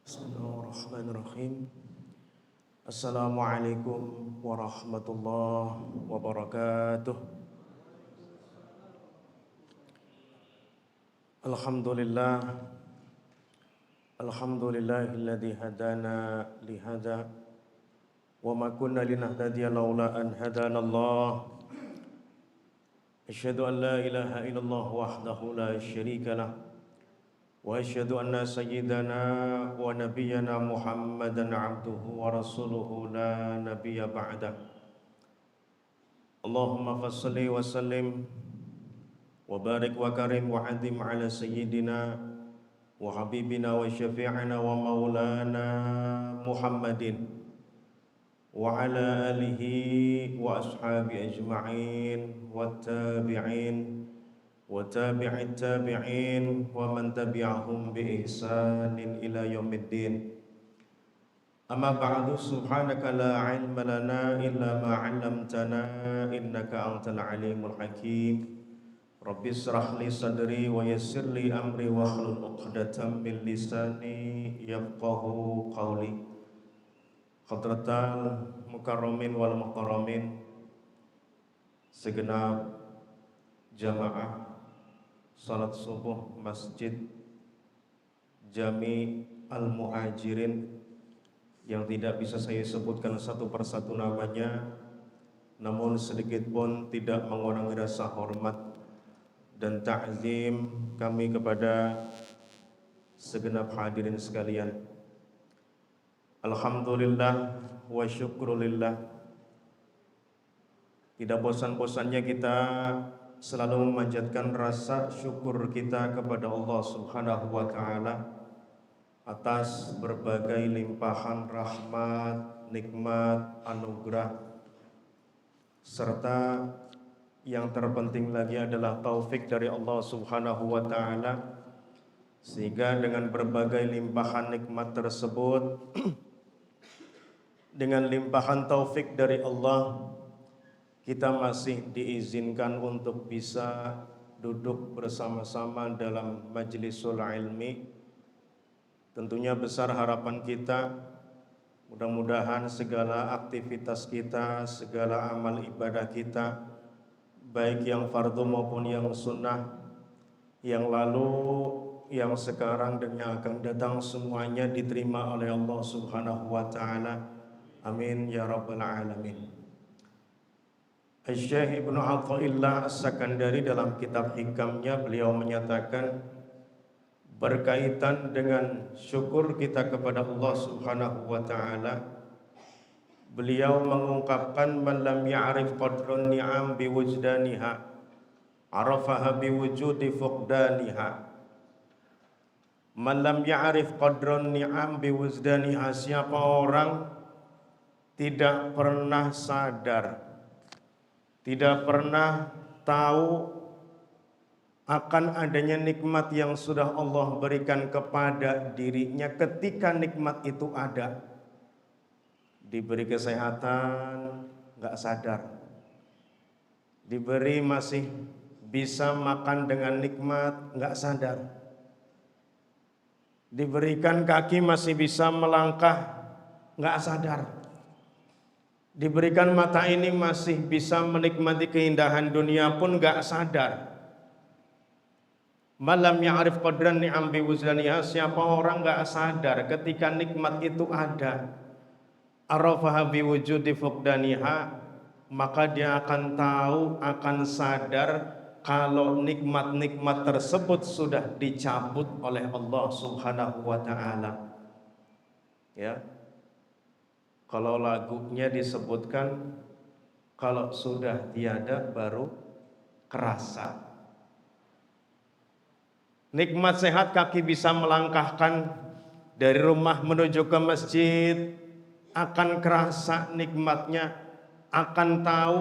Bismillahirrahmanirrahim. Assalamualaikum warahmatullahi wabarakatuh. Alhamdulillah. Alhamdulillahilladzi hadana lihada wa ma kunna linahtadiya laula an hadanallah. Asyhadu an la ilaha illallah wahdahu la syarika lah. Wa asyhadu anna sayyidana wa nabiyyana Muhammadan abduhu wa rasuluhu la nabiyya ba'dah. Allahumma fassalli wa sallim wa barik wa karim wa adim ala sayyidina wa habibina wa syafi'ina wa maulana Muhammadin wa ala alihi wa ashabi ajma'in wa tabi'in wa tabi'it tabi'in wa man tabi'ahum bi ihsanin ila yaumiddin. Amma ba'du, subhanaka la ilma lana illa ma 'allamtana innaka antal alimul hakim. Rabbi israh li sadri wa yassir li amri wa hlul 'uqdatam min lisani yafqahu qawli. Hadratal mukarramin wal mukarramin, segenap jamaah salat subuh Masjid Jami Al-Muhajirin yang tidak bisa saya sebutkan satu persatu namanya, namun sedikit pun tidak mengurangi rasa hormat dan ta'zim kami kepada segenap hadirin sekalian. Alhamdulillah wa syukrulillah. Tidak bosan-bosannya kita selalu memanjatkan rasa syukur kita kepada Allah Subhanahu wa taala atas berbagai limpahan rahmat, nikmat, anugerah, serta yang terpenting lagi adalah taufik dari Allah Subhanahu wa taala, sehingga dengan berbagai limpahan nikmat tersebut dengan limpahan taufik dari Allah, kita masih diizinkan untuk bisa duduk bersama-sama dalam majlisul ilmi. Tentunya besar harapan kita, mudah-mudahan segala aktivitas kita, segala amal ibadah kita, baik yang fardu maupun yang sunnah, yang lalu, yang sekarang dan yang akan datang, semuanya diterima oleh Allah Subhanahu wa taala. Amin ya rabbal alamin. Syekh Ibnu Athaillah As-Sakandari dalam kitab hikamnya, beliau menyatakan berkaitan dengan syukur kita kepada Allah Subhanahu wa taala, beliau mengungkapkan man lam ya'rif qadrun ni'am biwujdaniha arafaha biwujudi fuqdaniha. Man lam ya'rif qadrun ni'am biwujdaniha, siapa orang tidak pernah sadar, tidak pernah tahu akan adanya nikmat yang sudah Allah berikan kepada dirinya ketika nikmat itu ada. Diberi kesehatan, nggak sadar. Diberi masih bisa makan dengan nikmat, nggak sadar. Diberikan kaki masih bisa melangkah, nggak sadar. Diberikan mata ini masih bisa menikmati keindahan dunia pun gak sadar. Malam ya'rif qadran ni'am biwuzdaniha, siapa orang gak sadar ketika nikmat itu ada, arafaha biwujudi fuqdaniha, maka dia akan tahu, akan sadar kalau nikmat-nikmat tersebut sudah dicabut oleh Allah Subhanahu wa taala. Ya. Kalau lagunya disebutkan, kalau sudah tiada baru kerasa. Nikmat sehat, kaki bisa melangkahkan dari rumah menuju ke masjid, akan kerasa nikmatnya, akan tahu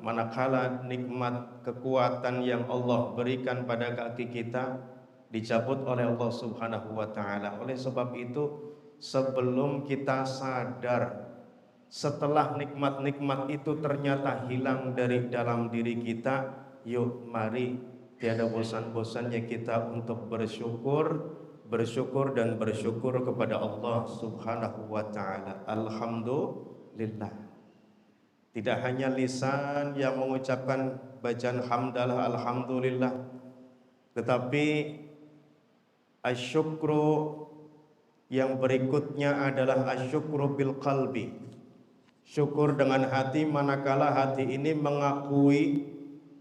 manakala nikmat kekuatan yang Allah berikan pada kaki kita dicabut oleh Allah Subhanahu wa taala. Oleh sebab itu, sebelum kita sadar, setelah nikmat-nikmat itu ternyata hilang dari dalam diri kita, yuk mari tiada bosan-bosannya kita untuk bersyukur bersyukur dan bersyukur kepada Allah Subhanahu wa taala. Alhamdulillah. Tidak hanya lisan yang mengucapkan bacaan hamdalah alhamdulillah, tetapi asyukru yang berikutnya adalah asyukru bil qalbi. Syukur dengan hati manakala hati ini mengakui,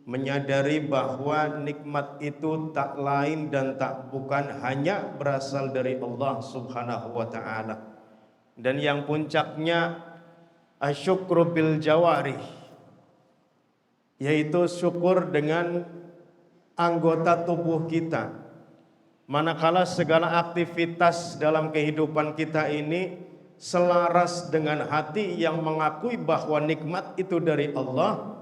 menyadari bahwa nikmat itu tak lain dan tak bukan hanya berasal dari Allah Subhanahu wa taala. Dan yang puncaknya asyukru bil jawarih, yaitu syukur dengan anggota tubuh kita. Manakala segala aktivitas dalam kehidupan kita ini selaras dengan hati yang mengakui bahwa nikmat itu dari Allah,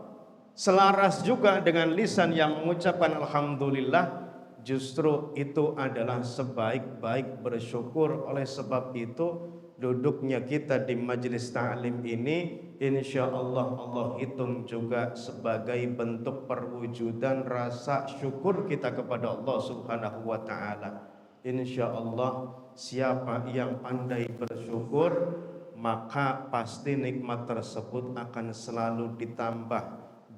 selaras juga dengan lisan yang mengucapkan alhamdulillah, justru itu adalah sebaik-baik bersyukur. Oleh sebab itu, duduknya kita di majelis ta'lim ini insya Allah Allah hitung juga sebagai bentuk perwujudan rasa syukur kita kepada Allah Subhanahu wa ta'ala. Insya Allah siapa yang pandai bersyukur, maka pasti nikmat tersebut akan selalu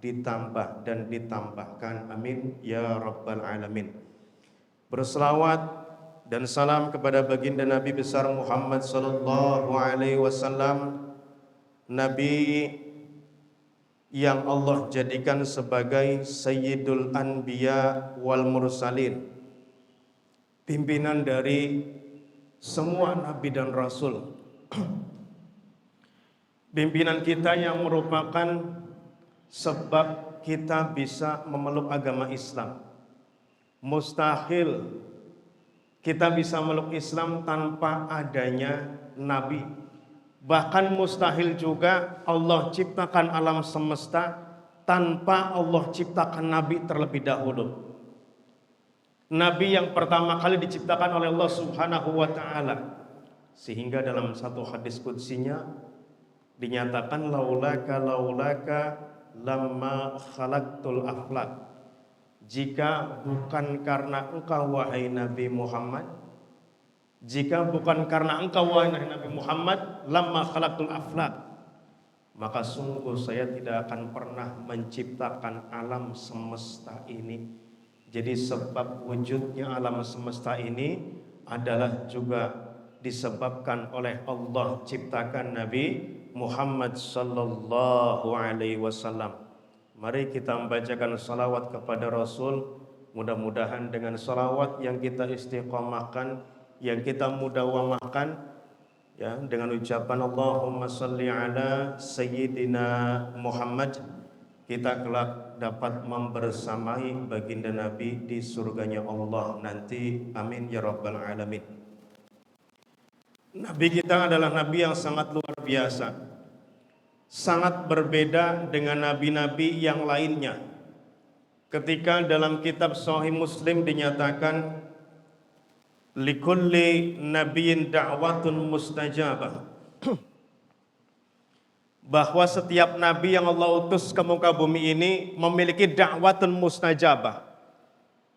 ditambah dan ditambahkan. Amin ya rabbal alamin. Berselawat dan salam kepada baginda Nabi besar Muhammad sallallahu alaihi wasallam, Nabi yang Allah jadikan sebagai Sayyidul Anbiya wal Mursalin, pimpinan dari semua nabi dan rasul. Pimpinan kita yang merupakan sebab kita bisa memeluk agama Islam. Mustahil kita bisa memeluk Islam tanpa adanya nabi. Bahkan mustahil juga Allah ciptakan alam semesta tanpa Allah ciptakan nabi terlebih dahulu. Nabi yang pertama kali diciptakan oleh Allah Subhanahu wa taala, sehingga dalam satu hadis qudsinya dinyatakan laulaka lamma khalaqtul aflak. Jika bukan karena engkau wahai Nabi Muhammad, jika bukan karena engkau wahai Nabi Muhammad, lamma khalaqtul aflak, maka sungguh saya tidak akan pernah menciptakan alam semesta ini. Jadi sebab wujudnya alam semesta ini adalah juga disebabkan oleh Allah ciptakan Nabi Muhammad sallallahu alaihi wasallam. Mari kita membacakan salawat kepada Rasul. Mudah-mudahan dengan salawat yang kita istiqomahkan, yang kita mudawamahkan, ya, dengan ucapan Allahumma salli ala Sayyidina Muhammad, kita kelak dapat membersamai baginda Nabi di surganya Allah nanti. Amin ya rabbal alamin. Nabi kita adalah Nabi yang sangat luar biasa, sangat berbeda dengan nabi-nabi yang lainnya. Ketika dalam kitab Sahih Muslim dinyatakan likulli nabiyyin da'watun mustajabah, bahwa setiap nabi yang Allah utus ke muka bumi ini memiliki da'watun mustajabah,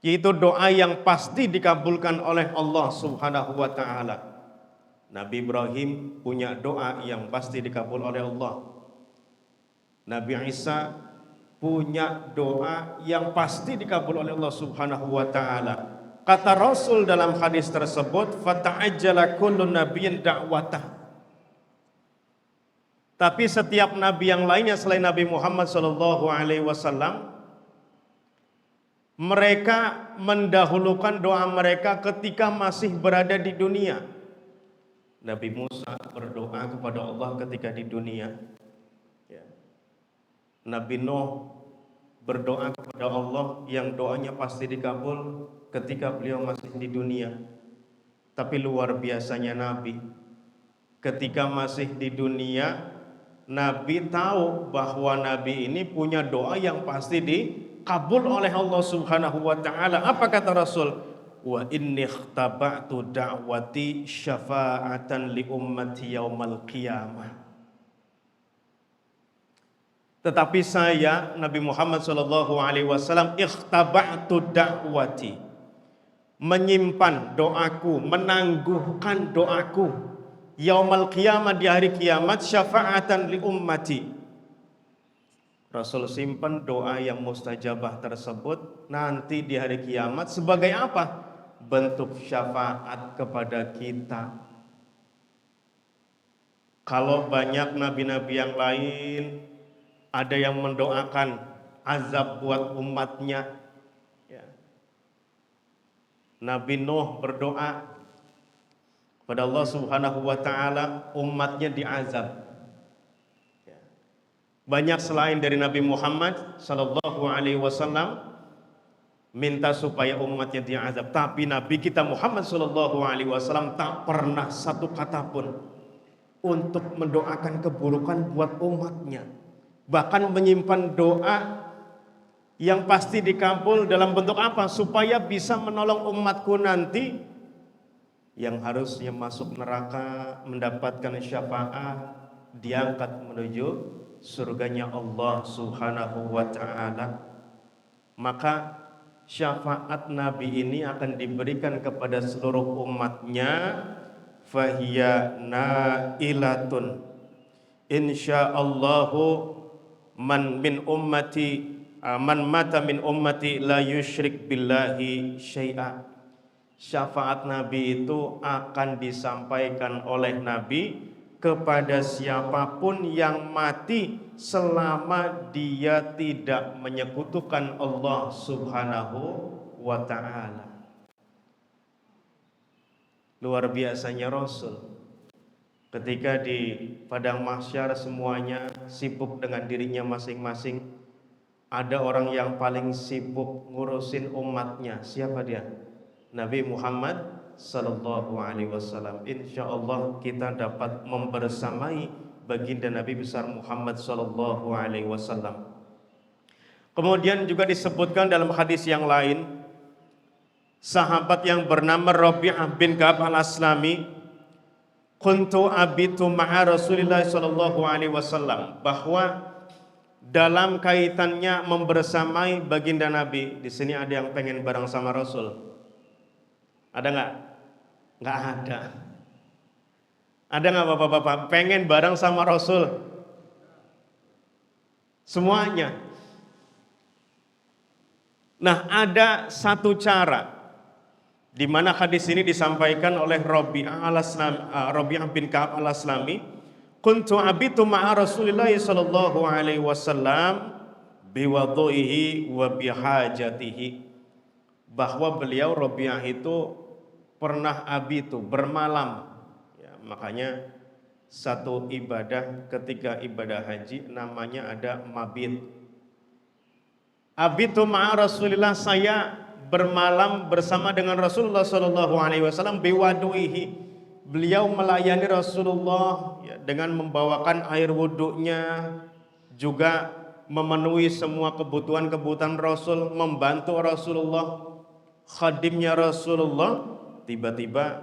yaitu doa yang pasti dikabulkan oleh Allah Subhanahu wa taala. Nabi Ibrahim punya doa yang pasti dikabul oleh Allah. Nabi Isa punya doa yang pasti dikabul oleh Allah Subhanahu wa taala. Kata Rasul dalam hadis tersebut, fata'ajjala kullu nabiyyin da'watah. Tapi setiap nabi yang lainnya selain Nabi Muhammad sallallahu alaihi wasallam, mereka mendahulukan doa mereka ketika masih berada di dunia. Nabi Musa berdoa kepada Allah ketika di dunia. Ya. Nabi Nuh berdoa kepada Allah yang doanya pasti dikabul ketika beliau masih di dunia. Tapi luar biasanya Nabi, ketika masih di dunia, Nabi tahu bahwa Nabi ini punya doa yang pasti dikabul oleh Allah Subhanahu wa taala. Apa kata Rasul? Wa inni ikhtaba'tu da'wati syafa'atan li ummati yaumal qiyamah. Tetapi saya Nabi Muhammad sallallahu alaihi wasallam ikhtaba'tu da'wati, menyimpan doaku, menangguhkan doaku yaumul qiyamah, di hari kiamat, syafa'atan li ummati. Rasul simpan doa yang mustajabah tersebut nanti di hari kiamat sebagai apa? Bentuk syafaat kepada kita. Kalau banyak nabi-nabi yang lain ada yang mendoakan azab buat umatnya, ya. Nabi Nuh berdoa pada Allah Subhanahu wa taala umatnya diazab. Ya. Banyak selain dari Nabi Muhammad sallallahu alaihi wasallam minta supaya umatnya diazab, tapi Nabi kita Muhammad sallallahu alaihi wasallam tak pernah satu kata pun untuk mendoakan keburukan buat umatnya. Bahkan menyimpan doa yang pasti dikabul dalam bentuk apa? Supaya bisa menolong umatku nanti yang harusnya masuk neraka mendapatkan syafaat, diangkat menuju surganya Allah Subhanahu wa taala. Maka syafaat Nabi ini akan diberikan kepada seluruh umatnya. Fahiya nailatun insyaallahu man min ummati man mata min ummati la yusyrik billahi syai'a. Syafaat Nabi itu akan disampaikan oleh Nabi kepada siapapun yang mati selama dia tidak menyekutukan Allah Subhanahu wa ta'ala. Luar biasanya Rasul. Ketika di padang mahsyar semuanya sibuk dengan dirinya masing-masing, ada orang yang paling sibuk ngurusin umatnya. Siapa dia? Nabi Muhammad sallallahu alaihi wasallam. Insyaallah kita dapat membersamai baginda Nabi besar Muhammad sallallahu alaihi wasallam. Kemudian juga disebutkan dalam hadis yang lain, sahabat yang bernama Rabi'ah bin Ka'ab al-Aslami, kuntu abitu ma'a Rasulillah sallallahu alaihi wasallam, bahwa dalam kaitannya membersamai baginda Nabi. Di sini ada yang pengen bareng sama Rasul? Ada nggak? Nggak ada. Ada nggak bapak-bapak pengen bareng sama Rasul? Semuanya. Nah, ada satu cara di mana hadis ini disampaikan oleh Rabi'ah bin Ka'ab al-Aslami, kuntu abitu ma'a Rasulillah sallallahu alaihi wasallam biwadhu'ihi wa bihajatihi, bahwa beliau Rabi'ah itu pernah abitu bermalam, ya, makanya satu ibadah ketika ibadah haji namanya ada mabit. Abitu ma'a Rasulillah, saya bermalam bersama dengan Rasulullah sallallahu alaihi wasallam biwaduihi, beliau melayani Rasulullah, ya, dengan membawakan air wudhunya, juga memenuhi semua kebutuhan-kebutuhan Rasul, membantu Rasulullah, khadimnya Rasulullah. Tiba-tiba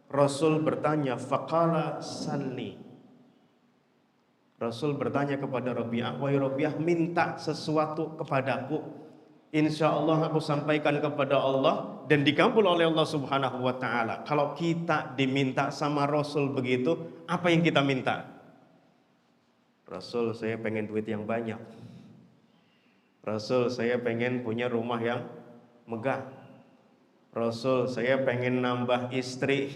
Rasul bertanya, faqala salni. Rasul bertanya kepada Rabi'ah, wahai Rabi'ah, minta sesuatu kepadaku, insya Allah aku sampaikan kepada Allah dan dikabul oleh Allah Subhanahu wa ta'ala. Kalau kita diminta sama Rasul begitu, apa yang kita minta? Rasul, saya pengen duit yang banyak. Rasul, saya pengen punya rumah yang megah. Rasul, saya pengen nambah istri.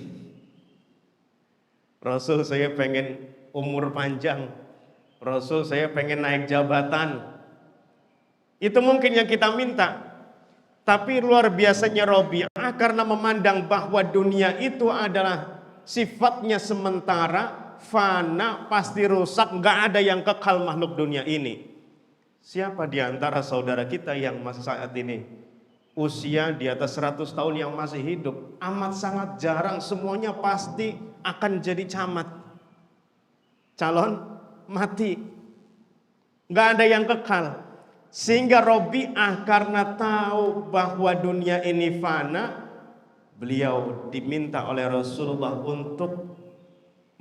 Rasul, saya pengen umur panjang. Rasul, saya pengen naik jabatan. Itu mungkin yang kita minta. Tapi luar biasanya Rabi'ah karena memandang bahwa dunia itu adalah sifatnya sementara, fana, pasti rusak, gak ada yang kekal makhluk dunia ini. Siapa di antara saudara kita yang masih saat ini usia di atas 100 tahun yang masih hidup? Amat sangat jarang, semuanya pasti akan jadi camat, calon mati, gak ada yang kekal. Sehingga Rabi'ah karena tahu bahwa dunia ini fana, beliau diminta oleh Rasulullah untuk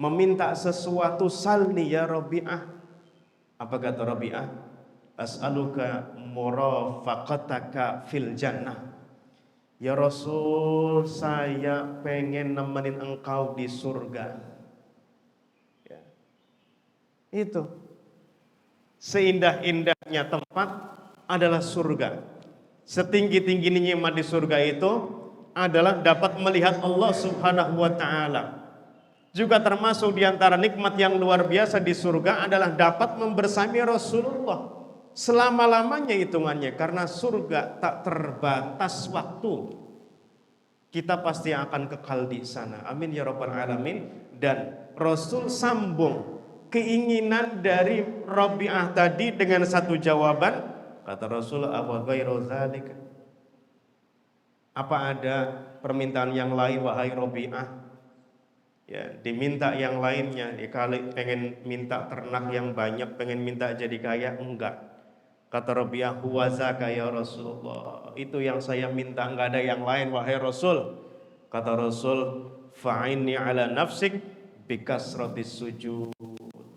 meminta sesuatu. Salni ya Rabi'ah. Apa kata Rabi'ah? As'aluka murafaqataka fil jannah. Ya Rasul, saya pengen nemenin engkau di surga. Ya. Itu. Seindah-indahnya tempat adalah surga. Setinggi-tinggi nikmat di surga itu adalah dapat melihat Allah Subhanahu wa taala. Juga termasuk di antara nikmat yang luar biasa di surga adalah dapat membersami Rasulullah selama-lamanya hitungannya, karena surga tak terbatas waktu. Kita pasti akan kekal di sana. Amin ya rabbal alamin. Dan Rasul sambung keinginan dari Rabi'ah tadi dengan satu jawaban. Kata Rasul, "Awa ghairu dzalika?" Apa ada permintaan yang lain wahai Rabi'ah? Ya, diminta yang lainnya. Ya, kali pengen minta ternak yang banyak, pengen minta jadi kaya, enggak. Kata Rabi'ah, "Huwa zaka ya Rasulullah." Itu yang saya minta, enggak ada yang lain wahai Rasul. Kata Rasul, "Fa'inni ala nafsik bikasratis sujud."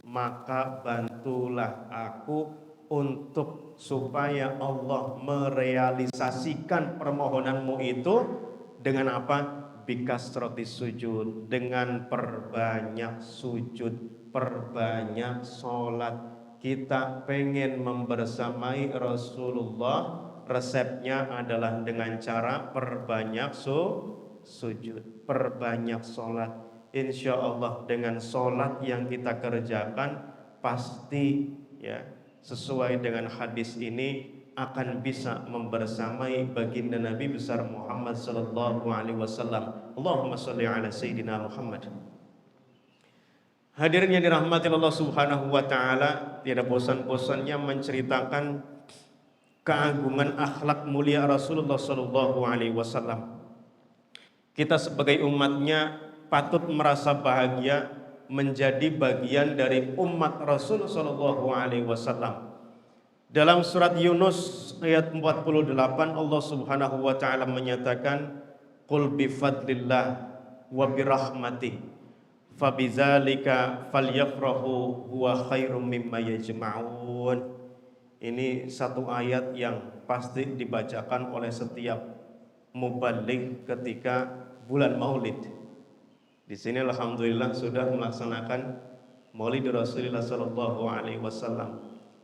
Maka bantulah aku untuk supaya Allah merealisasikan permohonanmu itu dengan apa? Bikasratis sujud, dengan perbanyak sujud, perbanyak sholat. Kita pengen membersamai Rasulullah, resepnya adalah dengan cara perbanyak sujud, perbanyak sholat. Insya Allah dengan sholat yang kita kerjakan pasti ya sesuai dengan hadis ini akan bisa membersamai baginda Nabi besar Muhammad sallallahu alaihi wasallam. Allahumma shalli ala sayyidina Muhammad. Hadirin yang dirahmati Allah Subhanahu wa taala, tiada bosan-bosannya menceritakan keagungan akhlak mulia Rasulullah sallallahu alaihi wasallam. Kita sebagai umatnya patut merasa bahagia menjadi bagian dari umat Rasul sallallahu alaihi wasallam. Dalam surat Yunus ayat 48 Allah Subhanahu wa taala menyatakan, "Qul bi fadlillah wa bi rahmatih fabidzalika falyafrahu huwa khairum mimma yajma'un." Ini satu ayat yang pasti dibacakan oleh setiap mubaligh ketika bulan Maulid. Di sini alhamdulillah sudah melaksanakan Maulid Rasulullah sallallahu alaihi wasallam.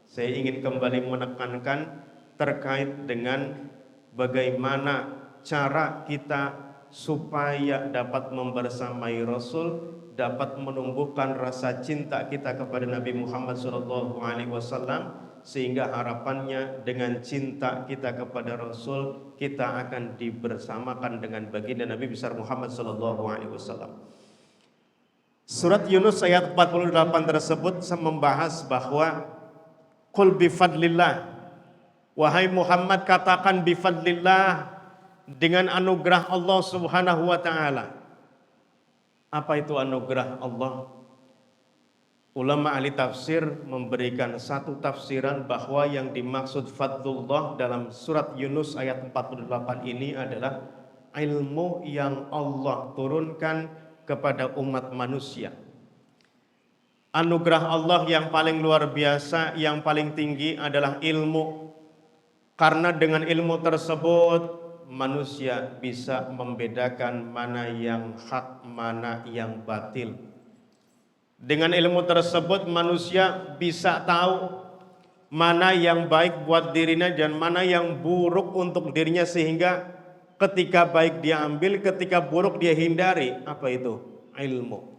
Saya ingin kembali menekankan terkait dengan bagaimana cara kita supaya dapat membersamai Rasul, dapat menumbuhkan rasa cinta kita kepada Nabi Muhammad SAW, sehingga harapannya dengan cinta kita kepada Rasul kita akan dibersamakan dengan baginda Nabi besar Muhammad SAW. Surat Yunus ayat 48 tersebut membahas bahwa qul bifadlillah, wahai Muhammad katakan bifadlillah, dengan anugerah Allah Subhanahu wa taala. Apa itu anugerah Allah? Ulama ahli tafsir memberikan satu tafsiran bahwa yang dimaksud fadlullah dalam surat Yunus ayat 48 ini adalah ilmu yang Allah turunkan kepada umat manusia. Anugerah Allah yang paling luar biasa, yang paling tinggi adalah ilmu. Karena dengan ilmu tersebut manusia bisa membedakan mana yang hak, mana yang batil. Dengan ilmu tersebut manusia bisa tahu mana yang baik buat dirinya dan mana yang buruk untuk dirinya, sehingga ketika baik dia ambil, ketika buruk dia hindari. Apa itu? Ilmu.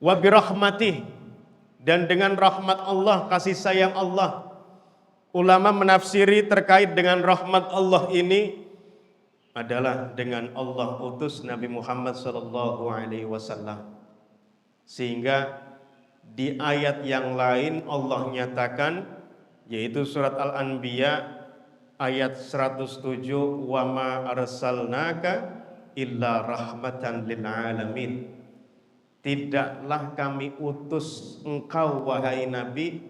Wa birahmatih, dan dengan rahmat Allah, kasih sayang Allah. Ulama menafsiri terkait dengan rahmat Allah ini adalah dengan Allah utus Nabi Muhammad sallallahu alaihi wasallam. Sehingga di ayat yang lain Allah nyatakan, yaitu surat Al-Anbiya ayat 107, "Wa ma arsalnaka illa rahmatan lil alamin." Tidaklah kami utus engkau wahai Nabi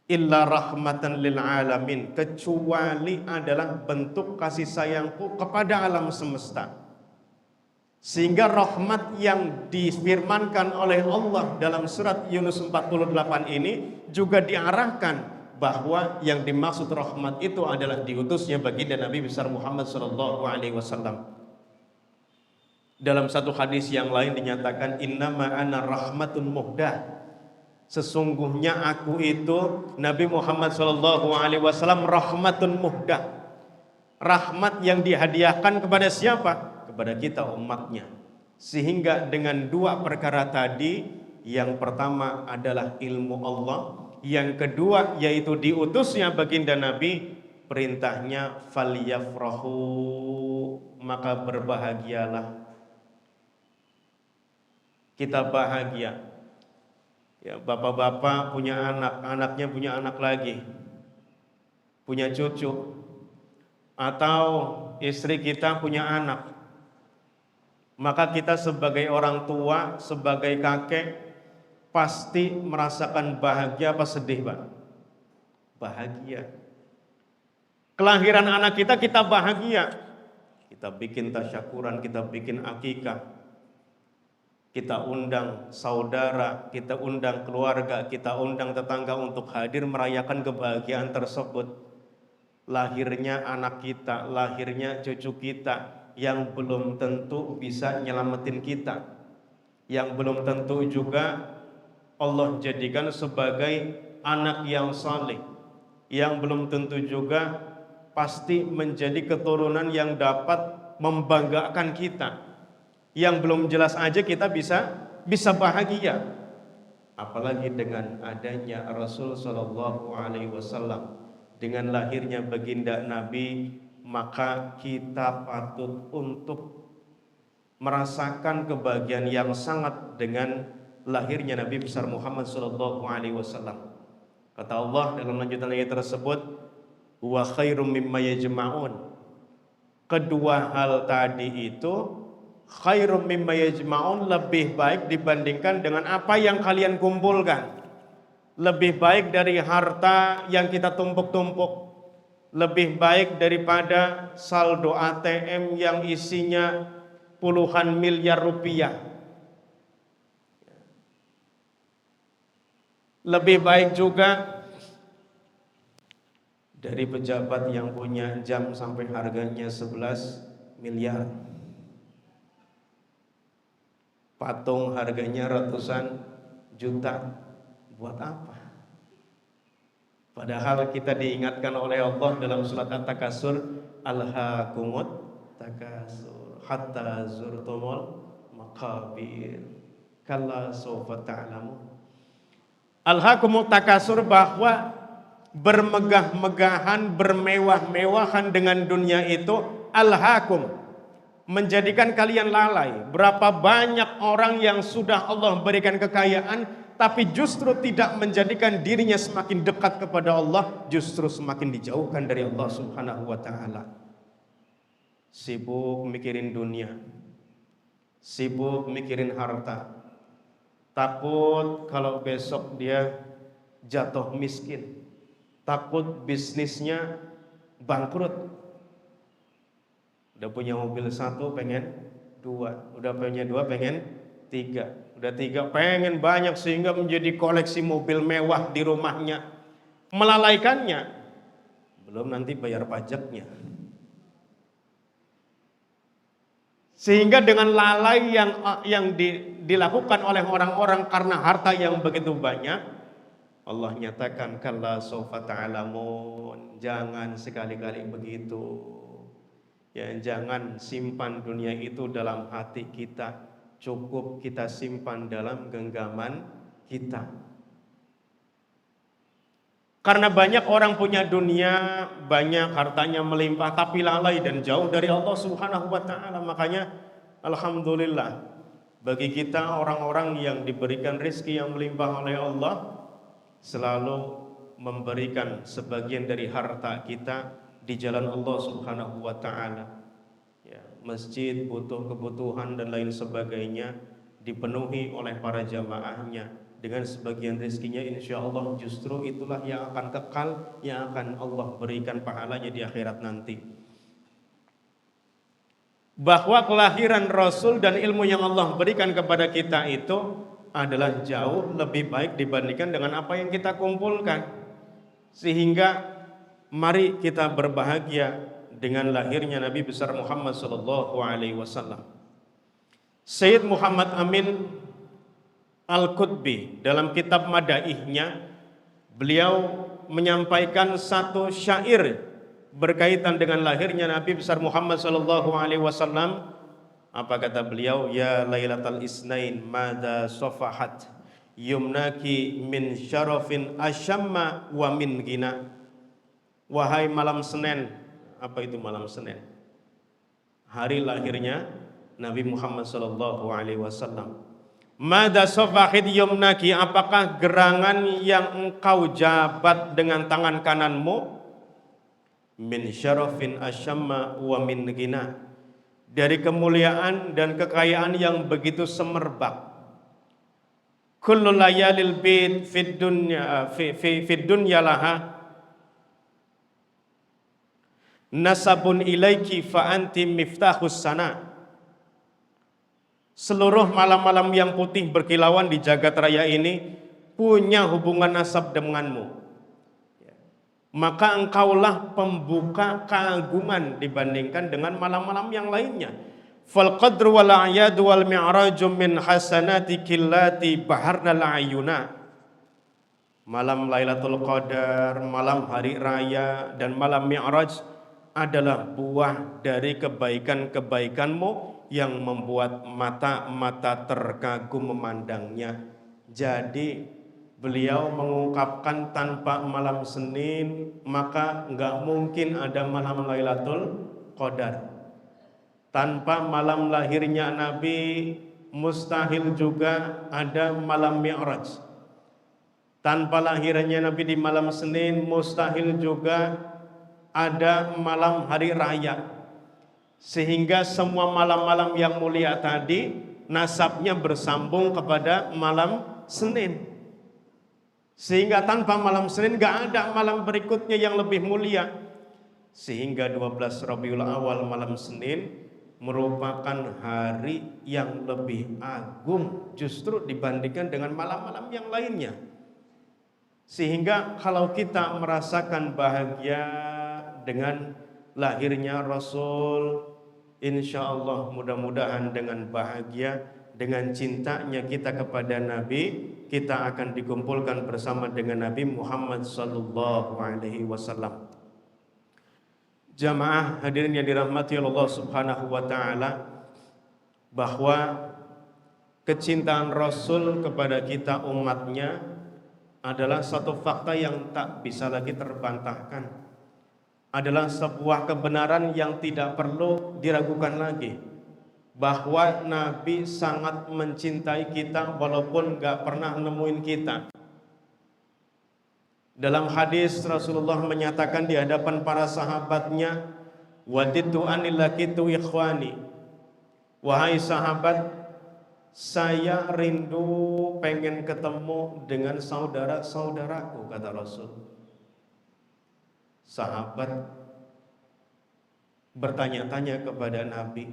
illa rahmatan lil alamin, kecuali adalah bentuk kasih sayangku kepada alam semesta. Sehingga rahmat yang difirmankan oleh Allah dalam surat Yunus 48 ini juga diarahkan bahwa yang dimaksud rahmat itu adalah diutusnya baginda Nabi besar Muhammad sallallahu alaihi wasallam. Dalam satu hadis yang lain dinyatakan innama ana rahmatun muhdah. Sesungguhnya aku itu Nabi Muhammad sallallahu alaihi wasallam rahmatun muhdah. Rahmat yang dihadiahkan kepada siapa? Kepada kita umatnya. Sehingga dengan dua perkara tadi, yang pertama adalah ilmu Allah, yang kedua yaitu diutusnya baginda Nabi, perintahnya falyafrahu, maka berbahagialah. Kita bahagia. Ya, bapak-bapak punya anak, anaknya punya anak lagi, punya cucu, atau istri kita punya anak. Maka kita sebagai orang tua, sebagai kakek, pasti merasakan bahagia apa sedih, Pak? Bahagia. Kelahiran anak kita, kita bahagia. Kita bikin tasyakuran, kita bikin akikah. Kita undang saudara, kita undang keluarga, kita undang tetangga untuk hadir merayakan kebahagiaan tersebut. Lahirnya anak kita, lahirnya cucu kita, yang belum tentu bisa nyelamatin kita, yang belum tentu juga Allah jadikan sebagai anak yang saleh, yang belum tentu juga pasti menjadi keturunan yang dapat membanggakan kita, yang belum jelas aja kita bisa bahagia, apalagi dengan adanya Rasul Shallallahu Alaihi Wasallam, dengan lahirnya baginda Nabi, maka kita patut untuk merasakan kebahagiaan yang sangat dengan lahirnya Nabi besar Muhammad sallallahu alaihi wasallam. Kata Allah dalam lanjutan ayat tersebut, wa khairum mimma yajma'un. Kedua hal tadi itu khairum mimma yajma'un, lebih baik dibandingkan dengan apa yang kalian kumpulkan. Lebih baik dari harta yang kita tumpuk-tumpuk, lebih baik daripada saldo ATM yang isinya puluhan miliar rupiah. Lebih baik juga dari pejabat yang punya jam sampai harganya 11 miliar. Patung harganya ratusan juta. Buat apa? Padahal kita diingatkan oleh Allah dalam surat At-Takasur, alhaakumut takasur hatta zurtumul maqabir kalla sawfa ta'lamun. Alhaakumut takasur, bahwa bermegah-megahan, bermewah-mewahan dengan dunia itu alhaakum, menjadikan kalian lalai. Berapa banyak orang yang sudah Allah berikan kekayaan, tapi justru tidak menjadikan dirinya semakin dekat kepada Allah, justru semakin dijauhkan dari Allah Subhanahu wa ta'ala. Sibuk mikirin dunia, sibuk mikirin harta, takut kalau besok dia jatuh miskin, takut bisnisnya bangkrut. Udah punya mobil satu pengen dua, udah punya dua pengen tiga, udah tiga pengen banyak, sehingga menjadi koleksi mobil mewah di rumahnya. Melalaikannya, belum nanti bayar pajaknya. Sehingga dengan lalai yang dilakukan oleh orang-orang karena harta yang begitu banyak, Allah nyatakan kalla sawfa ta'lamun, jangan sekali-kali begitu. Ya, jangan simpan dunia itu dalam hati kita, cukup kita simpan dalam genggaman kita. Karena banyak orang punya dunia, banyak hartanya melimpah, tapi lalai dan jauh dari Allah Subhanahu wa ta'ala. Makanya alhamdulillah bagi kita orang-orang yang diberikan rezeki yang melimpah oleh Allah, selalu memberikan sebagian dari harta kita di jalan Allah Subhanahu wa ta'ala. Ya, masjid butuh kebutuhan dan lain sebagainya dipenuhi oleh para jamaahnya dengan sebagian rezekinya, insya Allah justru itulah yang akan kekal, yang akan Allah berikan pahalanya di akhirat nanti. Bahwa kelahiran Rasul dan ilmu yang Allah berikan kepada kita itu adalah jauh lebih baik dibandingkan dengan apa yang kita kumpulkan. Sehingga mari kita berbahagia dengan lahirnya Nabi besar Muhammad sallallahu alaihi wasallam. Sayyid Muhammad Amin Al-Qutbi dalam kitab Madaihnya, beliau menyampaikan satu syair berkaitan dengan lahirnya Nabi besar Muhammad sallallahu alaihi wasallam. Apa kata beliau? Ya Lailatal Isnain madza safahat yumnaki min syarafin asyamma wa min gina. Wahai malam Senin. Apa itu malam Senin? Hari lahirnya Nabi Muhammad sallallahu alaihi wasallam. Madza safahid yumnaki, apakah gerangan yang engkau jabat dengan tangan kananmu? Min syarafin asyamma wa min gina, dari kemuliaan dan kekayaan yang begitu semerbak. Kullu layalil bid fid dunya laha nasabun ilaiki fa anti miftahus sana. Seluruh malam-malam yang putih berkilauan di jagat raya ini punya hubungan nasab denganmu. Maka engkaulah pembuka keagungan dibandingkan dengan malam-malam yang lainnya. Fal qadru wal a'yadu wal mi'raju min hasanati killati baharna la'ayuna. Malam Lailatul Qadar, malam hari raya dan malam Mi'raj adalah buah dari kebaikan-kebaikanmu yang membuat mata-mata terkagum memandangnya. Jadi beliau mengungkapkan tanpa malam Senin maka enggak mungkin ada malam Lailatul Qadar. Tanpa malam lahirnya Nabi mustahil juga ada malam Mi'raj. Tanpa lahirnya Nabi di malam Senin mustahil juga ada malam hari raya. Sehingga semua malam-malam yang mulia tadi nasabnya bersambung kepada malam Senin. Sehingga tanpa malam Senin gak ada malam berikutnya yang lebih mulia. Sehingga 12 Rabiul Awal malam Senin merupakan hari yang lebih agung justru dibandingkan dengan malam-malam yang lainnya. Sehingga kalau kita merasakan bahagia dengan lahirnya Rasul, insya Allah mudah-mudahan dengan bahagia, dengan cintanya kita kepada Nabi, kita akan dikumpulkan bersama dengan Nabi Muhammad sallallahu alaihi wasallam. Jamaah hadirin yang dirahmati Allah Subhanahu wa taala, bahwa kecintaan Rasul kepada kita umatnya adalah satu fakta yang tak bisa lagi terbantahkan. Adalah sebuah kebenaran yang tidak perlu diragukan lagi, bahwa Nabi sangat mencintai kita walaupun gak pernah nemuin kita. Dalam hadis Rasulullah menyatakan di hadapan para sahabatnya, waditu anil lakitu ikhwani, wahai sahabat, saya rindu pengen ketemu dengan saudara-saudaraku, kata Rasul. Sahabat bertanya-tanya kepada Nabi.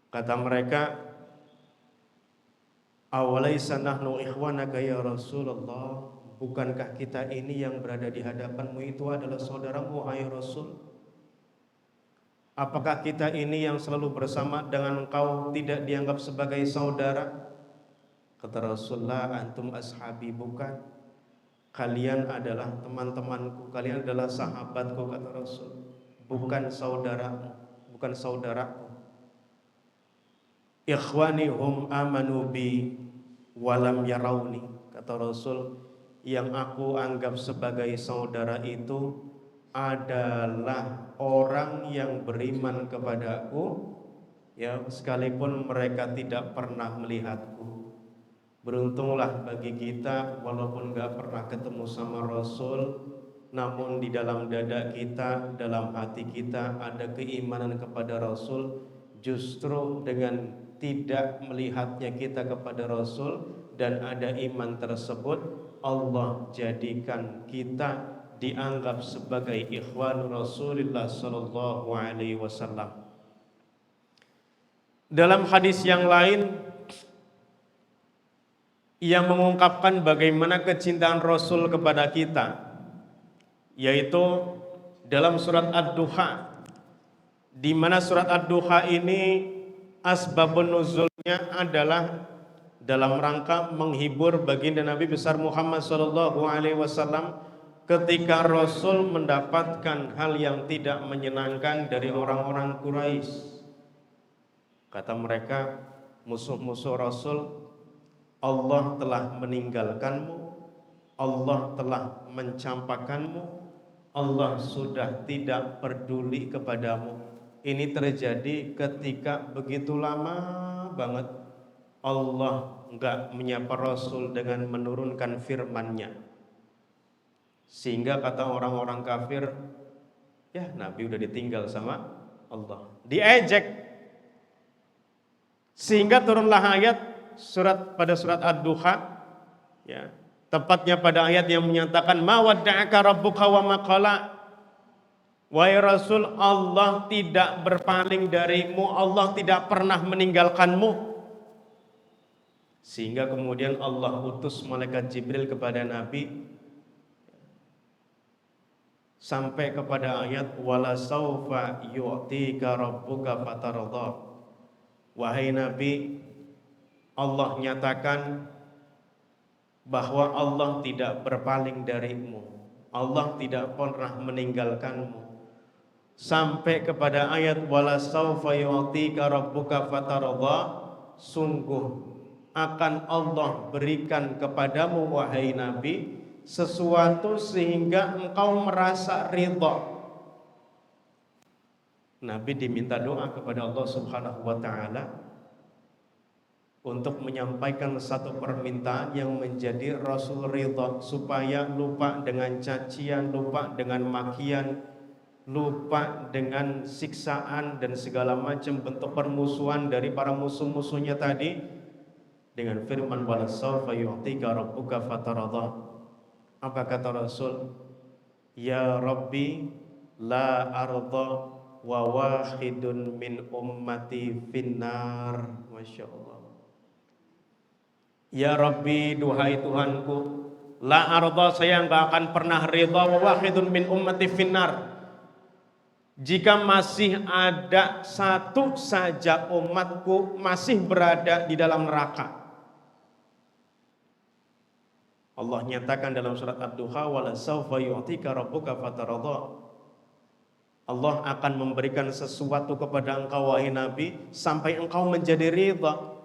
Kata mereka, awalaisa nahnu ikhwanaka ya Rasulullah, bukankah kita ini yang berada di hadapanmu itu adalah saudaramu, hai Rasul? Apakah kita ini yang selalu bersama dengan engkau tidak dianggap sebagai saudara? Kata Rasulullah, antum ashabi, bukan. Kalian adalah teman-temanku, kalian adalah sahabatku, kata Rasul. Bukan saudaramu, bukan saudaraku. Ikhwani hum amanu bi walam yarawni, kata Rasul. Yang aku anggap sebagai saudara itu adalah orang yang beriman kepadaku, ya, sekalipun mereka tidak pernah melihatku. Beruntunglah bagi kita walaupun gak pernah ketemu sama Rasul, namun di dalam dada kita, dalam hati kita ada keimanan kepada Rasul. Justru dengan tidak melihatnya kita kepada Rasul dan ada iman tersebut, Allah jadikan kita dianggap sebagai ikhwan Rasulullah sallallahu alaihi wasallam. Dalam hadis yang lain yang mengungkapkan bagaimana kecintaan Rasul kepada kita, yaitu dalam surat Ad-Duha, di mana surat Ad-Duha ini asbabun nuzulnya adalah dalam rangka menghibur baginda Nabi besar Muhammad SAW ketika Rasul mendapatkan hal yang tidak menyenangkan dari orang-orang Quraisy. Kata mereka, musuh-musuh Rasul, Allah telah meninggalkanmu, Allah telah mencampakkanmu, Allah sudah tidak peduli kepadamu. Ini terjadi ketika begitu lama banget Allah enggak menyapa Rasul dengan menurunkan firman-Nya. Sehingga kata orang-orang kafir, ya Nabi udah ditinggal sama Allah, diejek. Sehingga turunlah ayat pada surat Ad-Duha, ya, tepatnya pada ayat yang menyatakan ma wadda'aka rabbuka wa ma qala. Wahai Rasul, Allah tidak berpaling darimu, Allah tidak pernah meninggalkanmu. Sehingga kemudian Allah utus malaikat Jibril kepada Nabi sampai kepada ayat wala saufa yu'tika rabbuka fatardha. Wahai Nabi, Allah nyatakan bahwa Allah tidak berpaling darimu, Allah tidak pernah meninggalkanmu, sampai kepada ayat wala saufa yu'tika rabbuka fatardha. Sungguh akan Allah berikan kepadamu wahai Nabi sesuatu sehingga engkau merasa ridha. Nabi diminta doa kepada Allah Subhanahu wa taala untuk menyampaikan satu permintaan yang menjadi Rasul ridha, supaya lupa dengan cacian, lupa dengan makian, lupa dengan siksaan dan segala macam bentuk permusuhan dari para musuh-musuhnya tadi, dengan firman wala sawfa yu'tika rabbuka fatardha. Apa kata Rasul? Ya Rabbi la arda wa wahidun min ummati finnar. Masya Allah. Ya Rabbi, duhai Tuhanku, la arda, saya enggak akan pernah ridha, wa wahidun min ummati finnar, jika masih ada satu saja umatku masih berada di dalam neraka. Allah nyatakan dalam surat Ad-Duha wala sawfa yu'tika rabbuka fatardha. Allah akan memberikan sesuatu kepada engkau wahai Nabi sampai engkau menjadi ridha.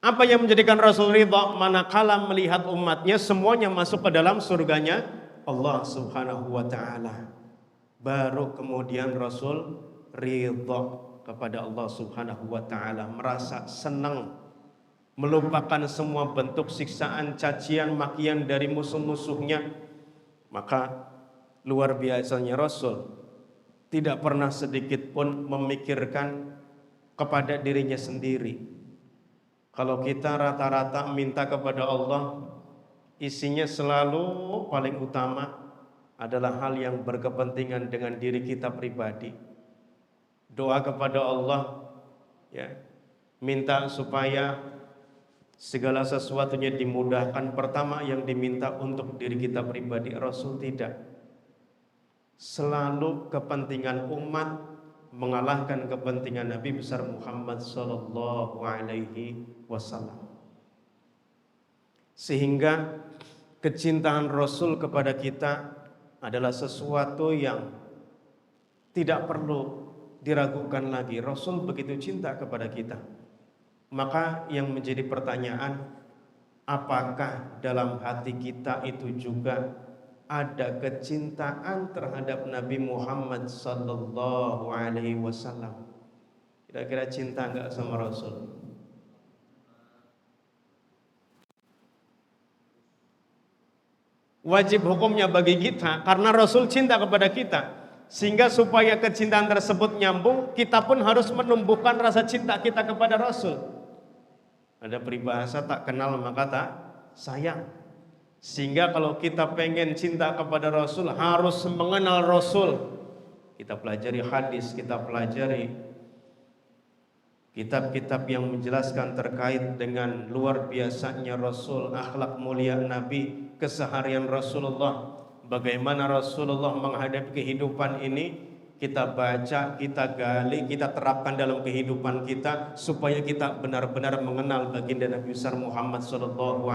Apa yang menjadikan Rasul ridha? Manakala melihat umatnya semuanya masuk ke dalam surganya Allah Subhanahu wa taala. Baru kemudian Rasul ridha kepada Allah Subhanahu wa taala, merasa senang, melupakan semua bentuk siksaan, cacian, makian dari musuh-musuhnya. Maka luar biasanya Rasul tidak pernah sedikit pun memikirkan kepada dirinya sendiri. Kalau kita rata-rata minta kepada Allah, isinya selalu paling utama adalah hal yang berkepentingan dengan diri kita pribadi. Doa kepada Allah, ya, minta supaya segala sesuatunya dimudahkan. Pertama yang diminta untuk diri kita pribadi. Rasul tidak. Selalu kepentingan umat mengalahkan kepentingan Nabi besar Muhammad sallallahu alaihi wasallam. Sehingga kecintaan Rasul kepada kita adalah sesuatu yang tidak perlu diragukan lagi. Rasul begitu cinta kepada kita. Maka yang menjadi pertanyaan, apakah dalam hati kita itu juga ada kecintaan terhadap Nabi Muhammad sallallahu alaihi wasallam? Kira-kira cinta enggak sama Rasul? Wajib hukumnya bagi kita karena Rasul cinta kepada kita. Sehingga supaya kecintaan tersebut nyambung, kita pun harus menumbuhkan rasa cinta kita kepada Rasul. Ada peribahasa tak kenal maka tak sayang. Sehingga kalau kita pengen cinta kepada Rasul harus mengenal Rasul. Kita pelajari hadis, kita pelajari kitab-kitab yang menjelaskan terkait dengan luar biasanya Rasul, akhlak mulia Nabi, keseharian Rasulullah, bagaimana Rasulullah menghadapi kehidupan ini. Kita baca, kita gali, kita terapkan dalam kehidupan kita supaya kita benar-benar mengenal baginda Nabi besar Muhammad SAW.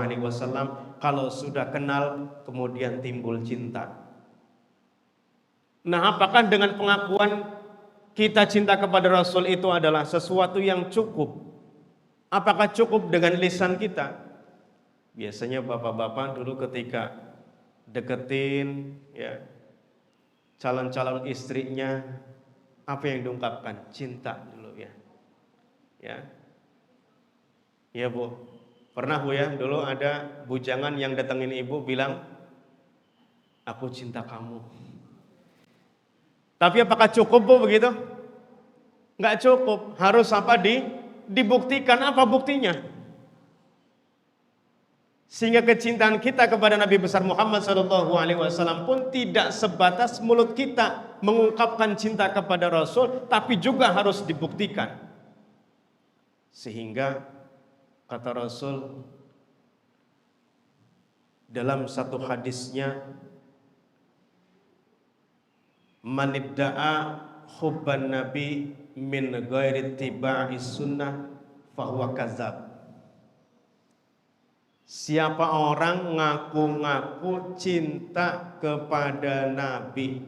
Kalau sudah kenal, kemudian timbul cinta. Nah, apakah dengan pengakuan kita cinta kepada Rasul itu adalah sesuatu yang cukup? Apakah cukup dengan lisan kita? Biasanya bapak-bapak dulu ketika deketin ya calon-calon istrinya, apa yang diungkapkan? Cinta dulu ya. Ya Bu, pernah Bu ya, dulu ada bujangan yang datengin ibu bilang, aku cinta kamu. Tapi apakah cukup Bu begitu? Nggak cukup, harus apa? Dibuktikan. Apa buktinya? Sehingga kecintaan kita kepada Nabi besar Muhammad SAW pun tidak sebatas mulut kita mengungkapkan cinta kepada Rasul, tapi juga harus dibuktikan. Sehingga kata Rasul dalam satu hadisnya, manidda'a hubban nabi min ghairi tiba'i sunnah fahuwa kadzab. Siapa orang ngaku-ngaku cinta kepada Nabi,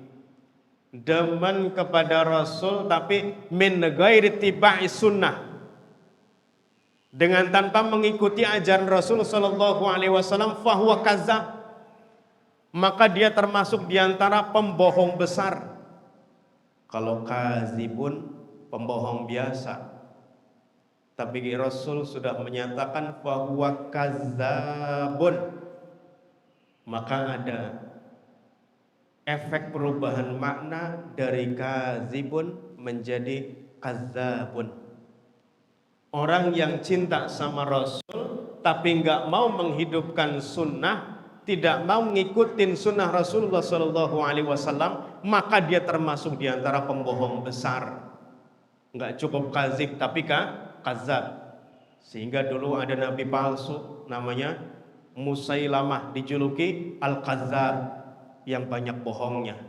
demen kepada Rasul, tapi min ghairi tiba'i sunnah, dengan tanpa mengikuti ajaran Rasul sallallahu alaihi wasallam, fahuwa kadzab, maka dia termasuk diantara pembohong besar. Kalau kazibun, pembohong biasa. Tapi Rasul sudah menyatakan bahwa kadzabun, maka ada efek perubahan makna dari kazibun menjadi kadzabun. Orang yang cinta sama Rasul tapi nggak mau menghidupkan sunnah, tidak mau ngikutin sunnah Rasulullah SAW, maka dia termasuk diantara pembohong besar. Nggak cukup kazib tapi kadzab. Sehingga dulu ada nabi palsu namanya Musailamah, dijuluki Al-Kadzab, yang banyak bohongnya.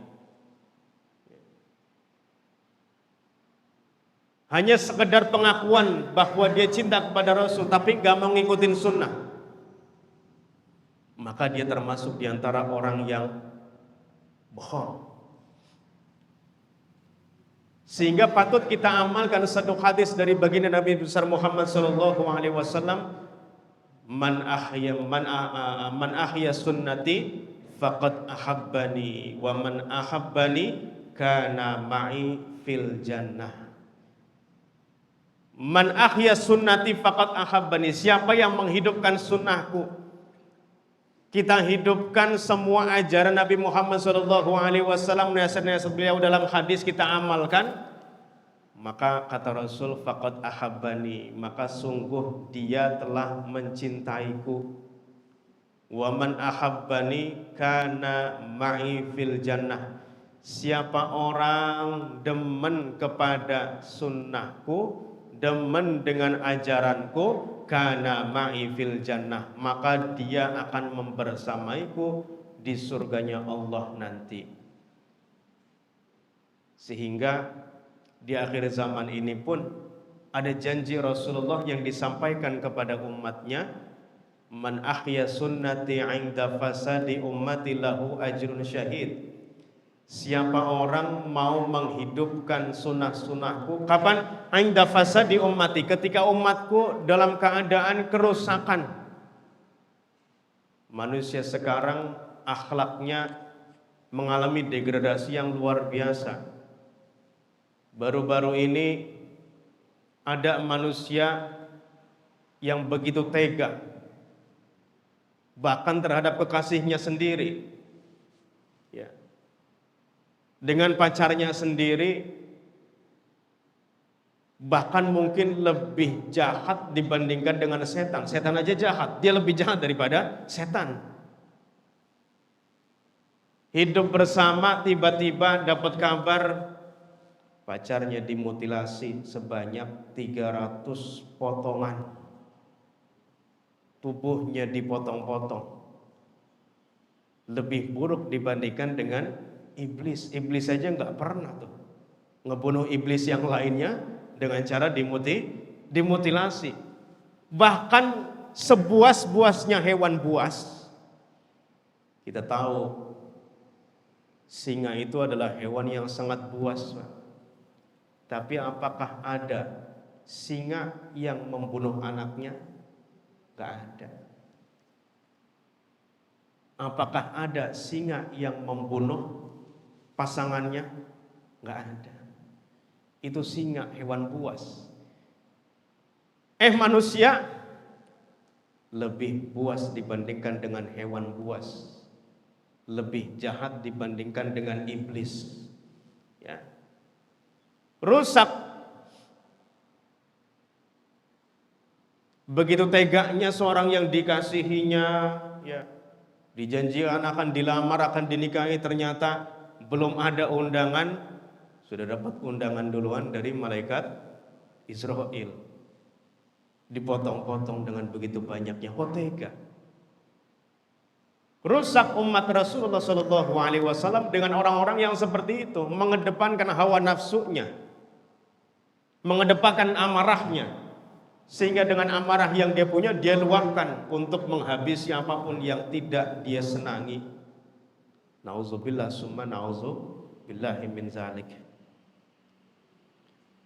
Hanya sekedar pengakuan bahwa dia cinta kepada Rasul tapi gak mau ngikutin sunnah, maka dia termasuk diantara orang yang bohong. Sehingga patut kita amalkan satu hadis dari baginda Nabi besar Muhammad SAW, man ahya sunnati faqad ahabbani wa man ahabbani kana ma'i fil jannah. Man ahya sunnati faqad ahabbani, siapa yang menghidupkan sunnahku, kita hidupkan semua ajaran Nabi Muhammad SAW, nasihat-nasihat beliau dalam hadis kita amalkan, maka kata Rasul faqad ahabbani, maka sungguh dia telah mencintaiku. Wa man ahabbani kana ma'i fil jannah, siapa orang demen kepada sunnahku, demen dengan ajaranku, kana ma'i fil jannah, maka dia akan membersamaiku di surganya Allah nanti. Sehingga di akhir zaman ini pun ada janji Rasulullah yang disampaikan kepada umatnya, man ahya sunnati 'inda fasadi ummati lahu ajrun syahid. Siapa orang mau menghidupkan sunnah-sunnahku, kapan? 'Inda fasadi ummati, ketika umatku dalam keadaan kerusakan. Manusia sekarang akhlaknya mengalami degradasi yang luar biasa. Baru-baru ini ada manusia yang begitu tega, bahkan terhadap kekasihnya sendiri, ya, dengan pacarnya sendiri, bahkan mungkin lebih jahat dibandingkan dengan setan. Setan aja jahat, dia lebih jahat daripada setan. Hidup bersama, tiba-tiba dapat kabar pacarnya dimutilasi sebanyak 300 potongan, tubuhnya dipotong-potong. Lebih buruk dibandingkan dengan iblis. Iblis saja nggak pernah tuh ngebunuh iblis yang lainnya dengan cara dimutilasi. Bahkan sebuas-buasnya hewan buas, kita tahu singa itu adalah hewan yang sangat buas. Tapi apakah ada singa yang membunuh anaknya? Gak ada. Apakah ada singa yang membunuh pasangannya? Gak ada. Itu singa, hewan buas. Manusia lebih buas dibandingkan dengan hewan buas, lebih jahat dibandingkan dengan iblis. Ya. Rusak. Begitu teganya seorang yang dikasihinya, ya, dijanjikan akan dilamar, akan dinikahi, ternyata belum ada undangan, sudah dapat undangan duluan dari malaikat Israel. Dipotong-potong dengan begitu banyaknya. Tega. Rusak umat Rasulullah SAW dengan orang-orang yang seperti itu, mengedepankan hawa nafsunya, mengedepankan amarahnya, sehingga dengan amarah yang dia punya dia luapkan untuk menghabisi apapun yang tidak dia senangi. Nauzubillah summa nauzubillahi min zalik.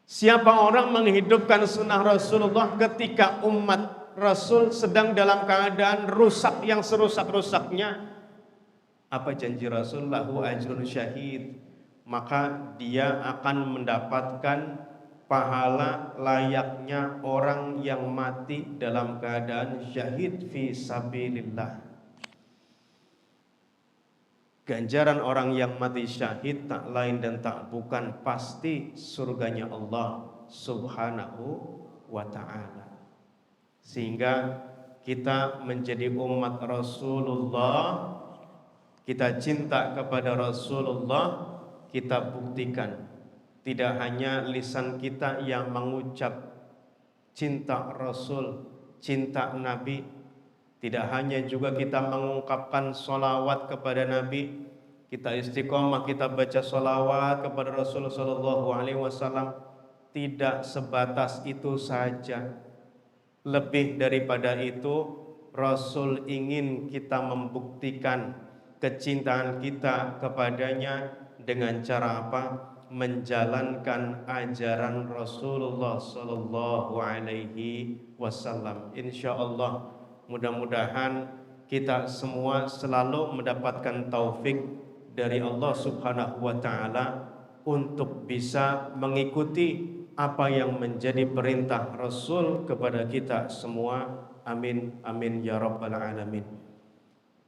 Siapa orang menghidupkan sunnah Rasulullah ketika umat Rasul sedang dalam keadaan rusak yang serusak-rusaknya, apa janji Rasul? Lahu ajrun syahid, maka dia akan mendapatkan pahala layaknya orang yang mati dalam keadaan syahid fi sabilillah. Ganjaran orang yang mati syahid tak lain dan tak bukan pasti surganya Allah Subhanahu wa ta'ala. Sehingga kita menjadi umat Rasulullah, kita cinta kepada Rasulullah, kita buktikan. Tidak hanya lisan kita yang mengucap cinta Rasul, cinta Nabi, tidak hanya juga kita mengungkapkan sholawat kepada Nabi, kita istiqomah, kita baca sholawat kepada Rasul Sallallahu Alaihi Wasallam. Tidak sebatas itu saja. Lebih daripada itu, Rasul ingin kita membuktikan kecintaan kita kepadanya dengan cara apa? Menjalankan ajaran Rasulullah Sallallahu Alaihi Wasallam. Insya Allah, mudah-mudahan kita semua selalu mendapatkan taufik dari Allah Subhanahu wa ta'ala untuk bisa mengikuti apa yang menjadi perintah Rasul kepada kita semua. Amin, amin ya rabbal alamin.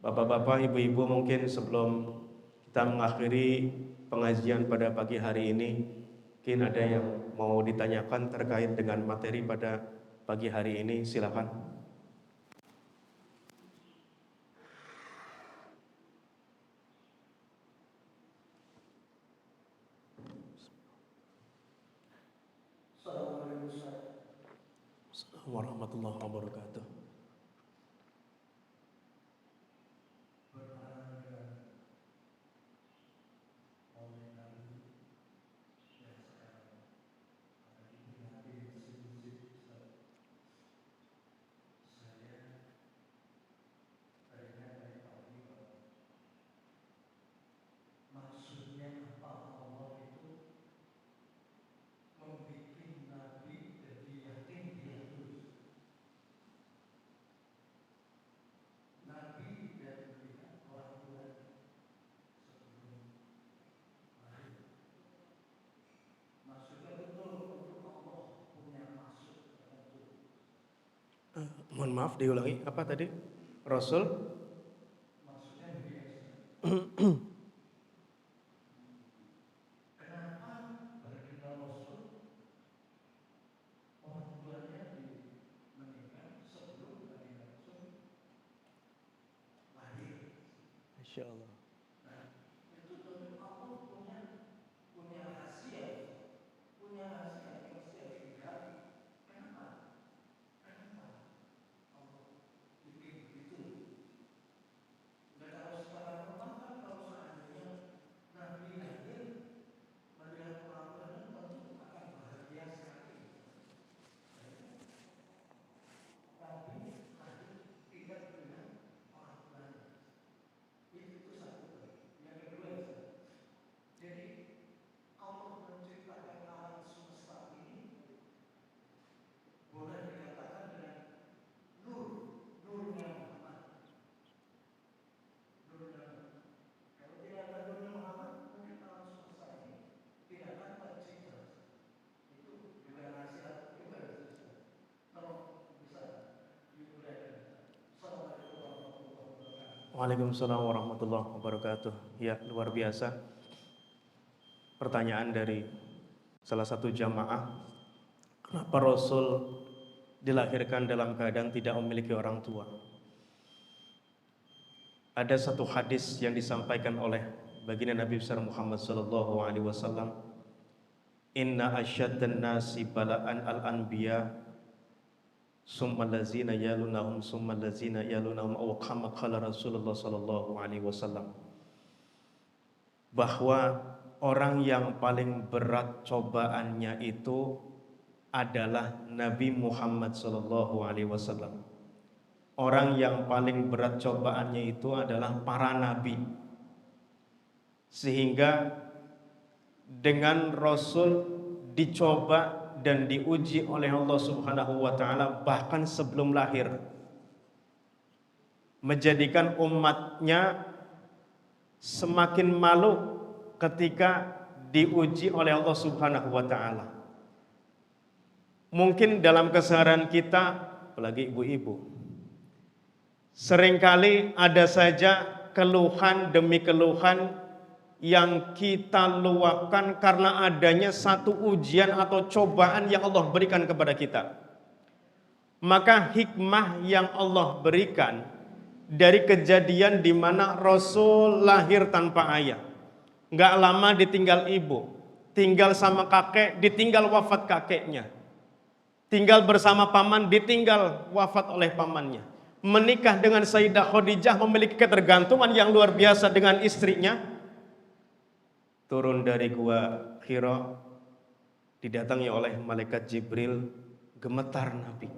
Bapak-bapak, ibu-ibu, mungkin sebelum kita mengakhiri pengajian pada pagi hari ini, mungkin ada yang mau ditanyakan terkait dengan materi pada pagi hari ini, silakan. Assalamualaikum warahmatullahi wabarakatuh. Mohon maaf, diulangi apa tadi? Rasul? Maksudnya begini. Kenapa baginda Rasul orang tuanya meninggal sebelum baginda Rasul lahir? Masya Allah. Nah, itu Allah punya rahasia. Waalaikumsalam warahmatullahi wabarakatuh. Ya, luar biasa. Pertanyaan dari salah satu jamaah, kenapa Rasul dilahirkan dalam keadaan tidak memiliki orang tua? Ada satu hadis yang disampaikan oleh baginda Nabi besar Muhammad sallallahu alaihi wasallam, "Inna asyaddan nasi bala'an al-anbiya, summa lazina yalunahum summa lazina yalunahum, aw kama qala Rasulullah sallallahu alaihi wasallam." Bahwa orang yang paling berat cobaannya itu adalah Nabi Muhammad sallallahu alaihi wasallam. Orang yang paling berat cobaannya itu adalah para nabi. Sehingga dengan Rasul dicoba dan diuji oleh Allah Subhanahu wa taala bahkan sebelum lahir, menjadikan umatnya semakin malu ketika diuji oleh Allah Subhanahu wa taala. Mungkin dalam keseharian kita, apalagi ibu-ibu, seringkali ada saja keluhan demi keluhan yang kita luapkan karena adanya satu ujian atau cobaan yang Allah berikan kepada kita. Maka hikmah yang Allah berikan dari kejadian di mana Rasul lahir tanpa ayah, nggak lama ditinggal ibu, tinggal sama kakek, ditinggal wafat kakeknya, tinggal bersama paman, ditinggal wafat oleh pamannya, menikah dengan Sayyidah Khadijah, memiliki ketergantungan yang luar biasa dengan istrinya, turun dari gua Hira, didatangi oleh malaikat Jibril, gemetar Nabi,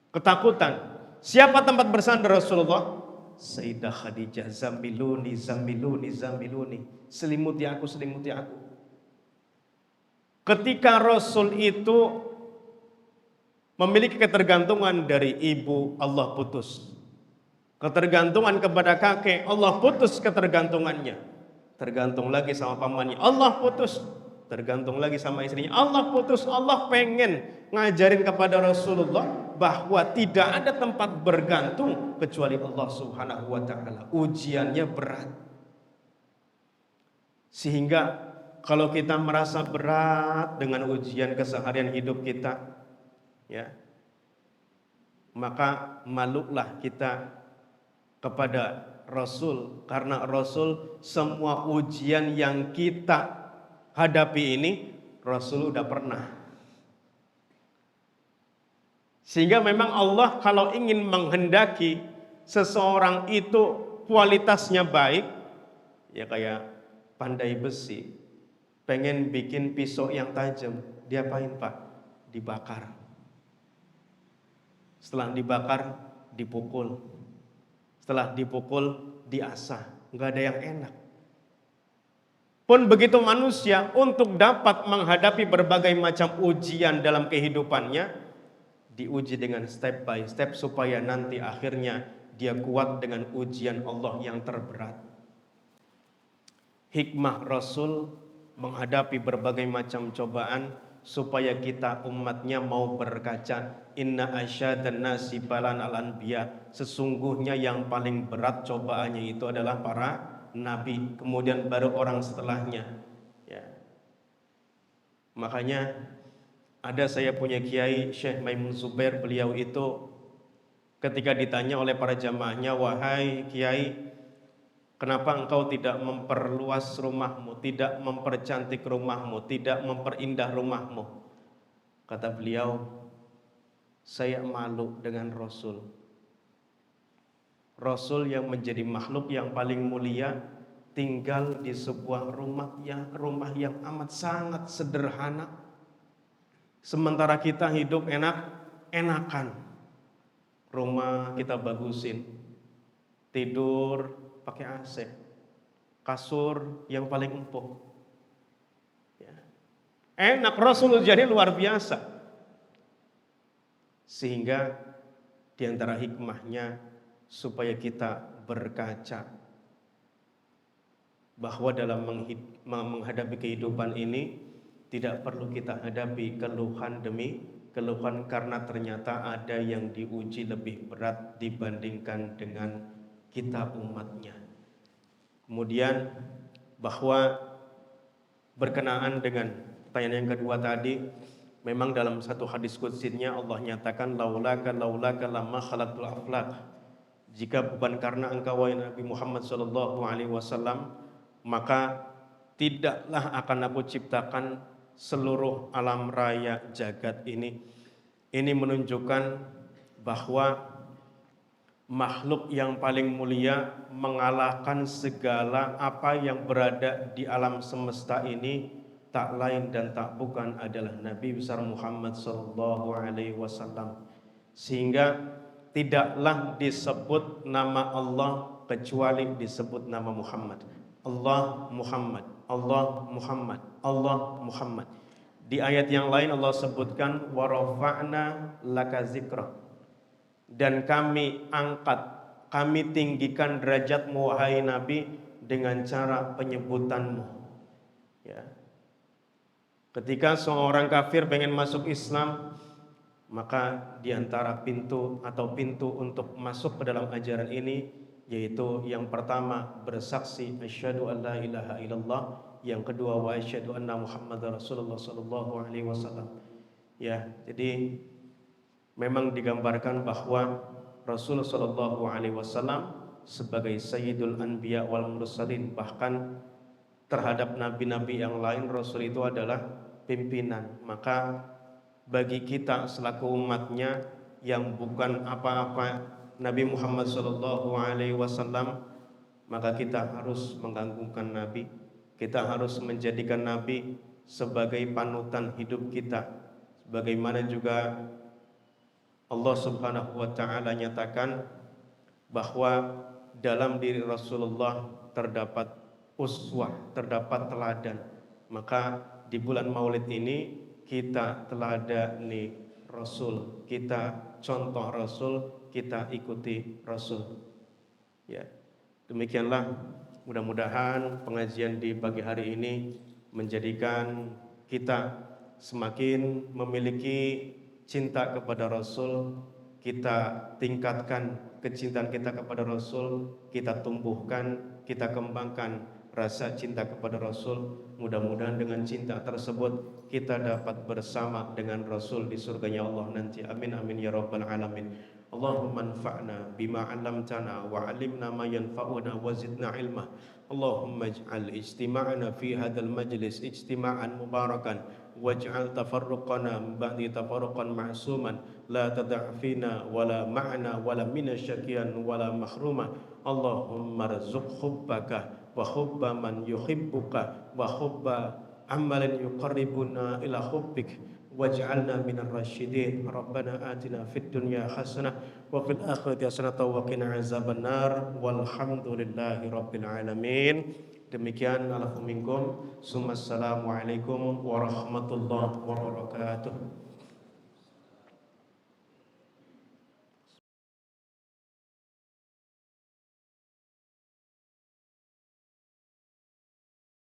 ketakutan. Siapa tempat bersandar Rasulullah? Sayyidah Khadijah, zamiluni, zamiluni, zamiluni, selimuti aku, selimuti aku. Ketika Rasul itu memiliki ketergantungan dari ibu, Allah putus. Ketergantungan kepada kakek, Allah putus ketergantungannya. Tergantung lagi sama pamannya, Allah putus. Tergantung lagi sama istrinya, Allah putus. Allah pengen ngajarin kepada Rasulullah bahwa tidak ada tempat bergantung kecuali Allah Subhanahu wa taala. Ujiannya berat. Sehingga kalau kita merasa berat dengan ujian keseharian hidup kita, ya, maka malulah kita kepada Rasul, karena Rasul semua ujian yang kita hadapi ini Rasul udah pernah. Sehingga memang Allah kalau ingin menghendaki seseorang itu kualitasnya baik, ya kayak pandai besi, pengen bikin pisau yang tajam, diapain Pak? Dibakar. Setelah dibakar, dipukul. Setelah dipukul, diasah. Nggak ada yang enak. Pun begitu manusia untuk dapat menghadapi berbagai macam ujian dalam kehidupannya, diuji dengan step by step supaya nanti akhirnya dia kuat dengan ujian Allah yang terberat. Hikmah Rasul menghadapi berbagai macam cobaan supaya kita umatnya mau berkaca, inna asyadan nasi balan al anbiya, sesungguhnya yang paling berat cobaannya itu adalah para nabi, kemudian baru orang setelahnya, ya. Makanya ada saya punya kiai Syekh Maimun Zubair, beliau itu ketika ditanya oleh para jamaahnya, wahai kiai, kenapa engkau tidak memperluas rumahmu, tidak mempercantik rumahmu, tidak memperindah rumahmu? Kata beliau, saya malu dengan Rasul. Rasul yang menjadi makhluk yang paling mulia tinggal di sebuah rumah yang amat sangat sederhana. Sementara kita hidup enakan. Rumah kita bagusin, tidur pakai AC, kasur yang paling empuk, ya. Enak. Rasul jadi luar biasa. Sehingga diantara hikmahnya supaya kita berkaca bahwa dalam menghadapi kehidupan ini tidak perlu kita hadapi keluhan demi keluhan, karena ternyata ada yang diuji lebih berat dibandingkan dengan kita umatnya. Kemudian bahwa berkenaan dengan pertanyaan yang kedua tadi, memang dalam satu hadis qudsinya Allah nyatakan laulaka lama khalaqtul aflaq. Jika bukan karena engkau wahai Nabi Muhammad sallallahu alaihi wasallam, maka tidaklah akan aku ciptakan seluruh alam raya jagat ini. Ini menunjukkan bahwa makhluk yang paling mulia mengalahkan segala apa yang berada di alam semesta ini, tak lain dan tak bukan adalah Nabi besar Muhammad sallallahu alaihi wasallam. Sehingga tidaklah disebut nama Allah kecuali disebut nama Muhammad. Allah Muhammad, Allah Muhammad, Allah Muhammad. Di ayat yang lain Allah sebutkan wa rafa'na laka zikra, dan kami angkat, kami tinggikan derajatmu wahai Nabi dengan cara penyebutanmu. Ya. Ketika seorang kafir pengen masuk Islam, maka di antara pintu untuk masuk ke dalam ajaran ini, yaitu yang pertama bersaksi asyhadu an la ilaha illallah, yang kedua wa asyhadu anna Muhammadar Rasulullah sallallahu alaihi wasallam. Ya, jadi memang digambarkan bahwa Rasulullah sallallahu alaihi wasallam sebagai sayyidul anbiya wal mursalin, bahkan terhadap nabi-nabi yang lain Rasul itu adalah pimpinan. Maka bagi kita selaku umatnya yang bukan apa-apa Nabi Muhammad sallallahu alaihi wasallam, maka kita harus menggantungkan Nabi. Kita harus menjadikan Nabi sebagai panutan hidup kita. Sebagaimana juga Allah Subhanahu wa taala nyatakan bahwa dalam diri Rasulullah terdapat uswah, terdapat teladan. Maka di bulan Maulid ini kita teladani Rasul, kita contoh Rasul, kita ikuti Rasul. Ya, demikianlah mudah-mudahan pengajian di pagi hari ini menjadikan kita semakin memiliki cinta kepada Rasul, kita tingkatkan kecintaan kita kepada Rasul, kita tumbuhkan, kita kembangkan rasa cinta kepada Rasul. Mudah-mudahan dengan cinta tersebut kita dapat bersama dengan Rasul di surganya Allah nanti. Amin amin ya rabbal alamin. Allahumma anfa'na bima 'allamtana wa 'allimna ma yanfa'una wa zidna ilma. Allahumma ij'al ijtima'ana fi hadzal majlis ijtima'an mubarakan waj'al tafarruqana min ba'di tafarruqan ma'suman la tada' fina wala ma'na wala minasyakiyan wala mahruma. Allahumma rzuq hubbaka wa hubba man yuhibbuka wa hubba amalan yuqarribuna ila hubbik waj'alna minar rasyidin. Rabbana atina fid dunya hasanah wa fil akhirati hasanah wa qina azabannar walhamdulillahi rabbil alamin. Demikian alafu minkum. Assalamualaikum warahmatullahi wabarakatuh.